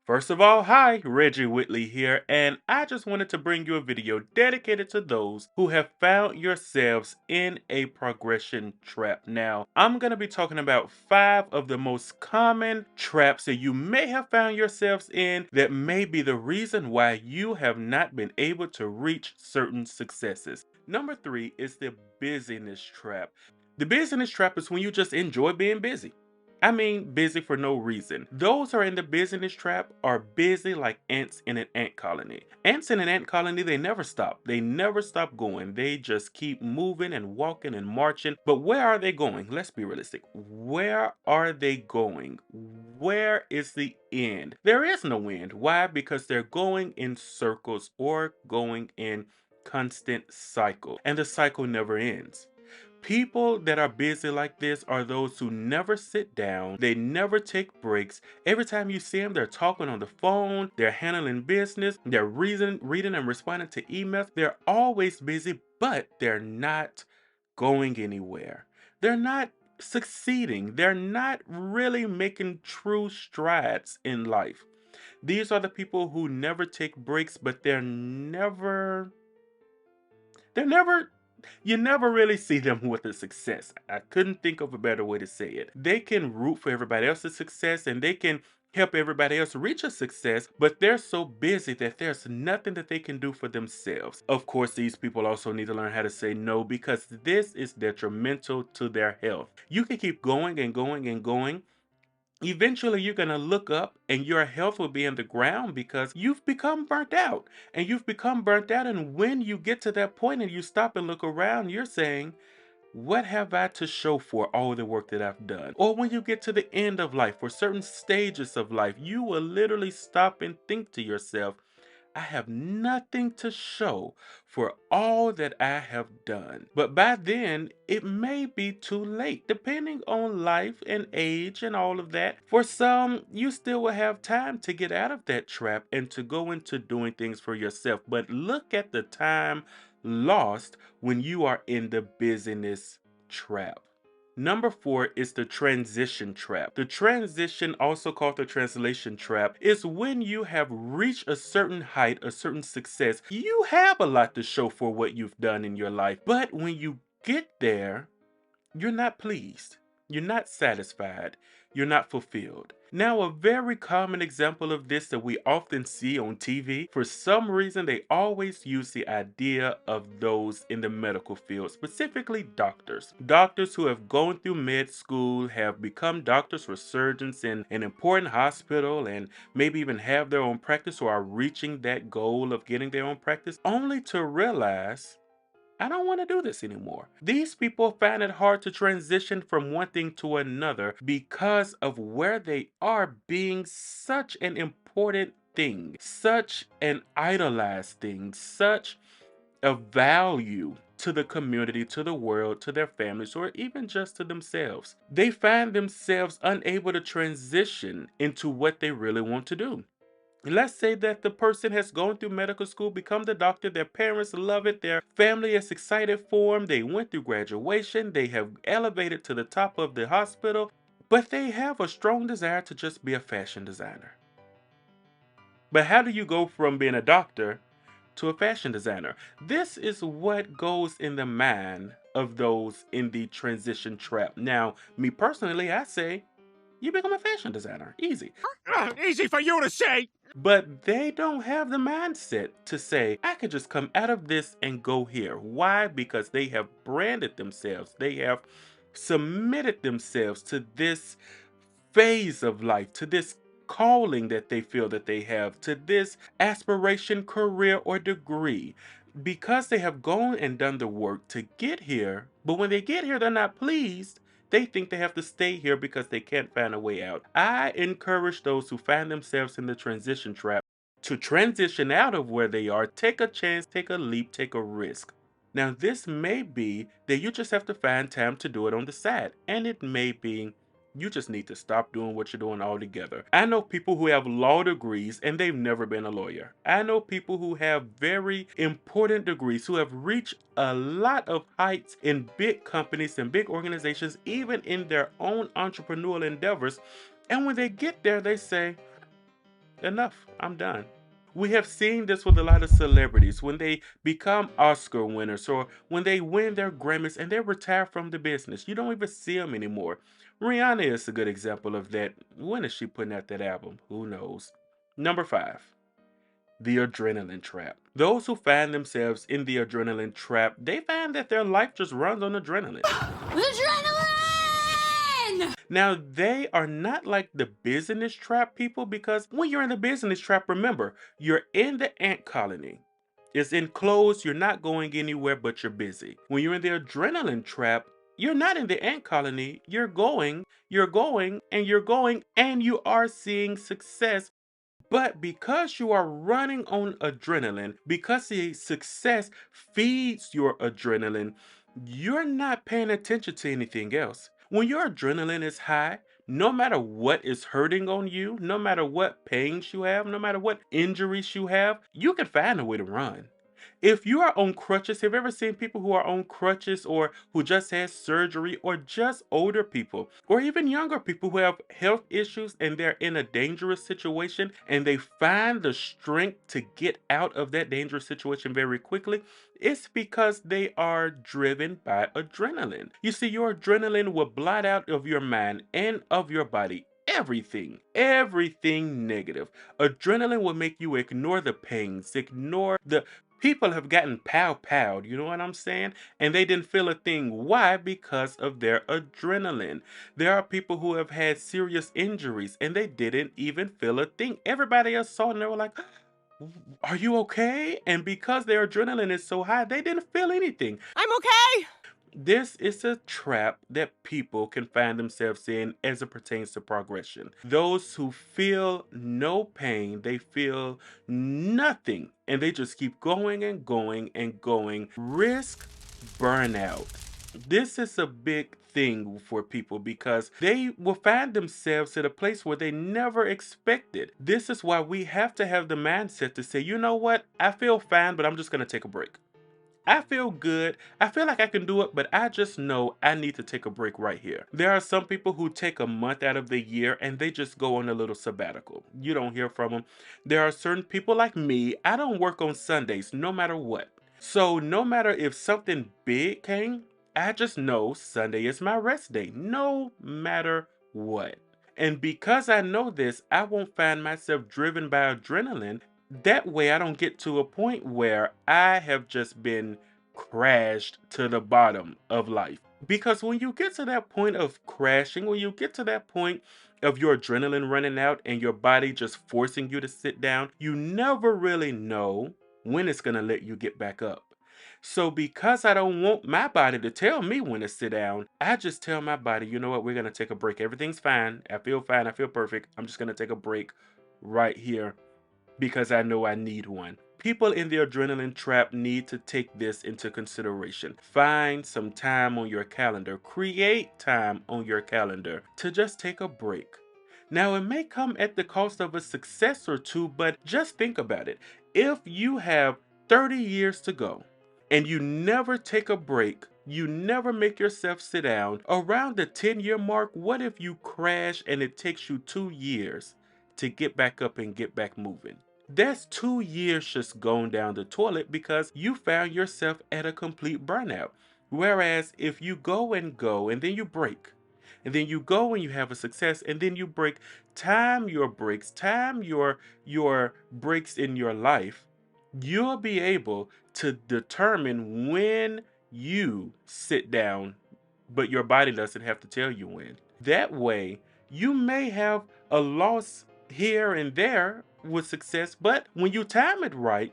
First of all, hi, Reggie Whitley here, and I just wanted to bring you a video dedicated to those who have found yourselves in a progression trap. Now, I'm going to be talking about 5 of the most common traps that you may have found yourselves in that may be the reason why you have not been able to reach certain successes. Number 3 is the busyness trap. The busyness trap is when you just enjoy being busy. I mean, busy for no reason. Those who are in the busyness trap are busy like ants in an ant colony. Ants in an ant colony, they never stop. They never stop going. They just keep moving and walking and marching. But where are they going? Let's be realistic. Where are they going? Where is the end? There is no end. Why? Because they're going in circles or going in constant cycle. And the cycle never ends. People that are busy like this are those who never sit down, they never take breaks. Every time you see them, they're talking on the phone, they're handling business, they're reading and responding to emails. They're always busy, but they're not going anywhere. They're not succeeding. They're not really making true strides in life. These are the people who never take breaks, but they're never you never really see them with a success. I couldn't think of a better way to say it. They can root for everybody else's success and they can help everybody else reach a success, but they're so busy that there's nothing that they can do for themselves. Of course, these people also need to learn how to say no because this is detrimental to their health. You can keep going and going and going. Eventually, you're going to look up and your health will be in the ground because you've become burnt out. And you've become burnt out. And when you get to that point and you stop and look around, you're saying, what have I to show for all the work that I've done? Or when you get to the end of life or certain stages of life, you will literally stop and think to yourself, I have nothing to show for all that I have done. But by then, it may be too late, depending on life and age and all of that. For some, you still will have time to get out of that trap and to go into doing things for yourself. But look at the time lost when you are in the busyness trap. Number 4 is the transition trap. The transition, also called the translation trap, is when you have reached a certain height, a certain success. You have a lot to show for what you've done in your life, but when you get there, you're not pleased. You're not satisfied. You're not fulfilled. Now, a very common example of this that we often see on TV, for some reason, they always use the idea of those in the medical field, specifically doctors. Doctors who have gone through med school, have become doctors or surgeons in an important hospital, and maybe even have their own practice or are reaching that goal of getting their own practice, only to realize I don't want to do this anymore. These people find it hard to transition from one thing to another because of where they are being such an important thing, such an idolized thing, such a value to the community, to the world, to their families, or even just to themselves. They find themselves unable to transition into what they really want to do. Let's say that the person has gone through medical school, become the doctor, their parents love it, their family is excited for them, they went through graduation, they have elevated to the top of the hospital, but they have a strong desire to just be a fashion designer. But how do you go from being a doctor to a fashion designer? This is what goes in the mind of those in the transition trap. Now, me personally, I say, you become a fashion designer. Easy. Easy for you to say. But they don't have the mindset to say, I could just come out of this and go here. Why? Because they have branded themselves, they have submitted themselves to this phase of life, to this calling that they feel that they have, to this aspiration, career, or degree. Because they have gone and done the work to get here, but when they get here, they're not pleased. They think they have to stay here because they can't find a way out. I encourage those who find themselves in the transition trap to transition out of where they are, take a chance, take a leap, take a risk. Now, this may be that you just have to find time to do it on the side, and it may be you just need to stop doing what you're doing altogether. I know people who have law degrees and they've never been a lawyer. I know people who have very important degrees who have reached a lot of heights in big companies and big organizations, even in their own entrepreneurial endeavors. And when they get there, they say, Enough. I'm done. We have seen this with a lot of celebrities when they become Oscar winners or when they win their Grammys and they retire from the business. You don't even see them anymore. Rihanna is a good example of that. When is she putting out that album? Who knows? Number five, the adrenaline trap. Those who find themselves in the adrenaline trap, they find that their life just runs on adrenaline. Adrenaline! Now, they are not like the business trap people because when you're in the business trap, remember, you're in the ant colony. It's enclosed, you're not going anywhere, but you're busy. When you're in the adrenaline trap, you're not in the ant colony, and you're going, and you are seeing success. But because you are running on adrenaline, because the success feeds your adrenaline, you're not paying attention to anything else. When your adrenaline is high, no matter what is hurting on you, no matter what pains you have, no matter what injuries you have, you can find a way to run. If you are on crutches, have you ever seen people who are on crutches or who just had surgery or just older people or even younger people who have health issues and they're in a dangerous situation and they find the strength to get out of that dangerous situation very quickly? It's because they are driven by adrenaline. You see, your adrenaline will blot out of your mind and of your body everything negative. Adrenaline will make you ignore the pains, ignore the people have gotten pow, you know what I'm saying? And they didn't feel a thing. Why? Because of their adrenaline. There are people who have had serious injuries and they didn't even feel a thing. Everybody else saw it and they were like, are you okay? And because their adrenaline is so high, they didn't feel anything. I'm okay! This is a trap that people can find themselves in as it pertains to progression. Those who feel no pain, they feel nothing, and they just keep going and going and going. Risk burnout. This is a big thing for people because they will find themselves at a place where they never expected. This is why we have to have the mindset to say, you know what, I feel fine, but I'm just going to take a break. I feel good. I feel like I can do it, but I just know I need to take a break right here. There are some people who take a month out of the year and they just go on a little sabbatical. You don't hear from them. There are certain people like me, I don't work on Sundays no matter what. So, no matter if something big came, I just know Sunday is my rest day, no matter what. And because I know this, I won't find myself driven by adrenaline. That way, I don't get to a point where I have just been crashed to the bottom of life. Because when you get to that point of crashing, when you get to that point of your adrenaline running out and your body just forcing you to sit down, you never really know when it's going to let you get back up. So, because I don't want my body to tell me when to sit down, I just tell my body, you know what, we're going to take a break. Everything's fine. I feel fine. I feel perfect. I'm just going to take a break right here because I know I need one. People in the adrenaline trap need to take this into consideration. Find some time on your calendar, create time on your calendar to just take a break. Now, it may come at the cost of a success or two, but just think about it. If you have 30 years to go and you never take a break, you never make yourself sit down, around the 10-year mark, what if you crash and it takes you 2 years to get back up and get back moving? That's 2 years just going down the toilet because you found yourself at a complete burnout. Whereas if you go and then you break, and then you go and you have a success, and then you break, time your breaks, time your breaks in your life, you'll be able to determine when you sit down, but your body doesn't have to tell you when. That way, you may have a loss here and there with success, but when you time it right,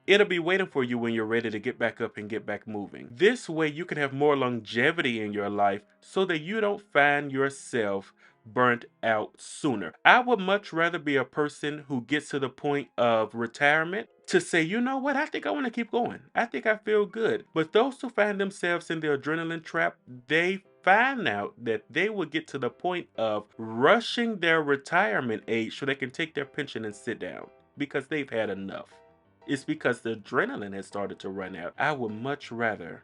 it'll be waiting for you when you're ready to get back up and get back moving. This way, you can have more longevity in your life so that you don't find yourself burnt out sooner. I would much rather be a person who gets to the point of retirement to say, you know what, I think I want to keep going. I think I feel good. But those who find themselves in the adrenaline trap, they find out that they will get to the point of rushing their retirement age so they can take their pension and sit down because they've had enough. It's because the adrenaline has started to run out. I would much rather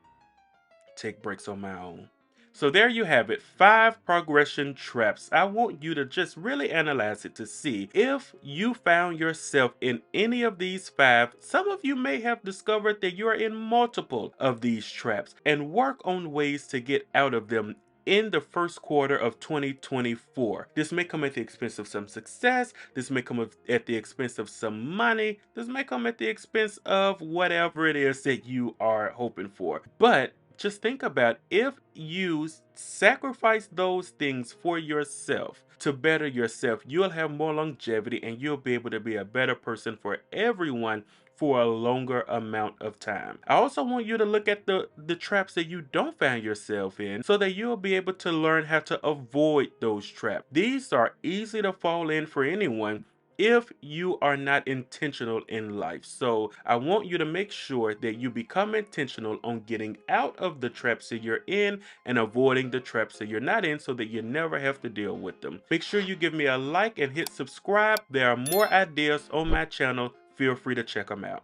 take breaks on my own. So there you have it, 5 progression traps. I want you to just really analyze it to see if you found yourself in any of these 5. Some of you may have discovered that you are in multiple of these traps and work on ways to get out of them in the first quarter of 2024. This may come at the expense of some success. This may come at the expense of some money. This may come at the expense of whatever it is that you are hoping for. But just think about if you sacrifice those things for yourself to better yourself, you'll have more longevity and you'll be able to be a better person for everyone for a longer amount of time. I also want you to look at the traps that you don't find yourself in so that you'll be able to learn how to avoid those traps. These are easy to fall in for anyone if you are not intentional in life. So I want you to make sure that you become intentional on getting out of the traps that you're in and avoiding the traps that you're not in so that you never have to deal with them. Make sure you give me a like and hit subscribe. There are more ideas on my channel. Feel free to check them out.